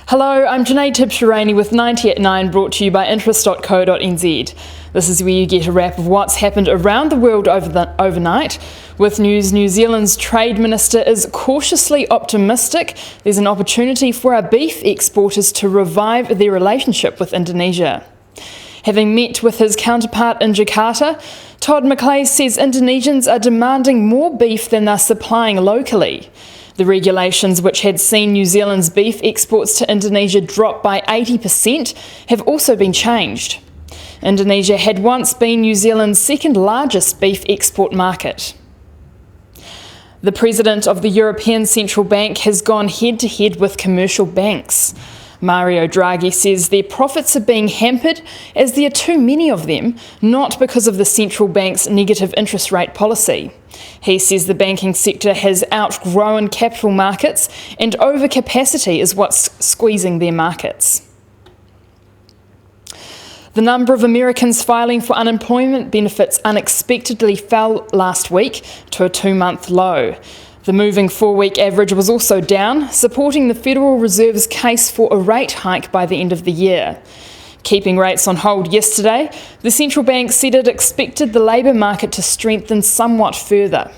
Hello, I'm Janae Tibshirani with 90 at 9, brought to you by interest.co.nz. This is where you get a wrap of what's happened around the world overnight. With news, New Zealand's Trade Minister is cautiously optimistic there's an opportunity for our beef exporters to revive their relationship with Indonesia. Having met with his counterpart in Jakarta, Todd McClay says Indonesians are demanding more beef than they're supplying locally. The regulations, which had seen New Zealand's beef exports to Indonesia drop by 80%, have also been changed. Indonesia had once been New Zealand's second largest beef export market. The president of the European Central Bank has gone head-to-head with commercial banks. Mario Draghi says their profits are being hampered as there are too many of them, not because of the central bank's negative interest rate policy. He says the banking sector has outgrown capital markets and overcapacity is what's squeezing their markets. The number of Americans filing for unemployment benefits unexpectedly fell last week to a 2-month low. The moving 4-week average was also down, supporting the Federal Reserve's case for a rate hike by the end of the year. Keeping rates on hold yesterday, the central bank said it expected the labour market to strengthen somewhat further.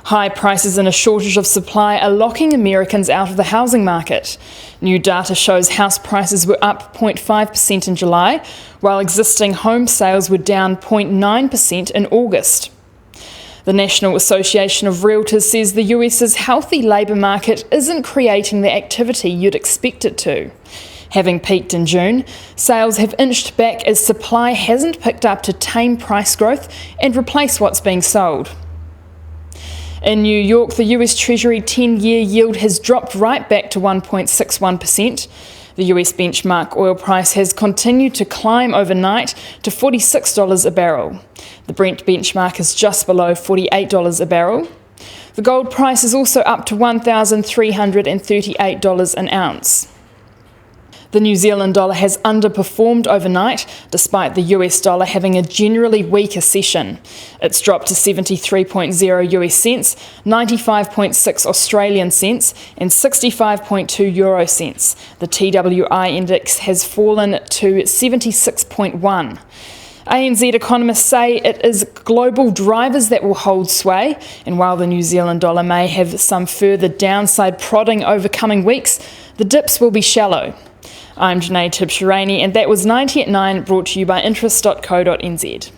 High prices and a shortage of supply are locking Americans out of the housing market. New data shows house prices were up 0.5% in July, while existing home sales were down 0.9% in August. The National Association of Realtors says the US's healthy labour market isn't creating the activity you'd expect it to. Having peaked in June, sales have inched back as supply hasn't picked up to tame price growth and replace what's being sold. In New York, the US Treasury 10-year yield has dropped right back to 1.61%. The US benchmark oil price has continued to climb overnight to $46 a barrel. The Brent benchmark is just below $48 a barrel. The gold price is also up to $1,338 an ounce. The New Zealand dollar has underperformed overnight, despite the US dollar having a generally weaker session. It's dropped to 73.0 US cents, 95.6 Australian cents, and 65.2 euro cents. The TWI index has fallen to 76.1. ANZ economists say it is global drivers that will hold sway, and while the New Zealand dollar may have some further downside prodding over coming weeks, the dips will be shallow. I'm Janae Tibshirani, and that was 90 at 9, brought to you by interest.co.nz.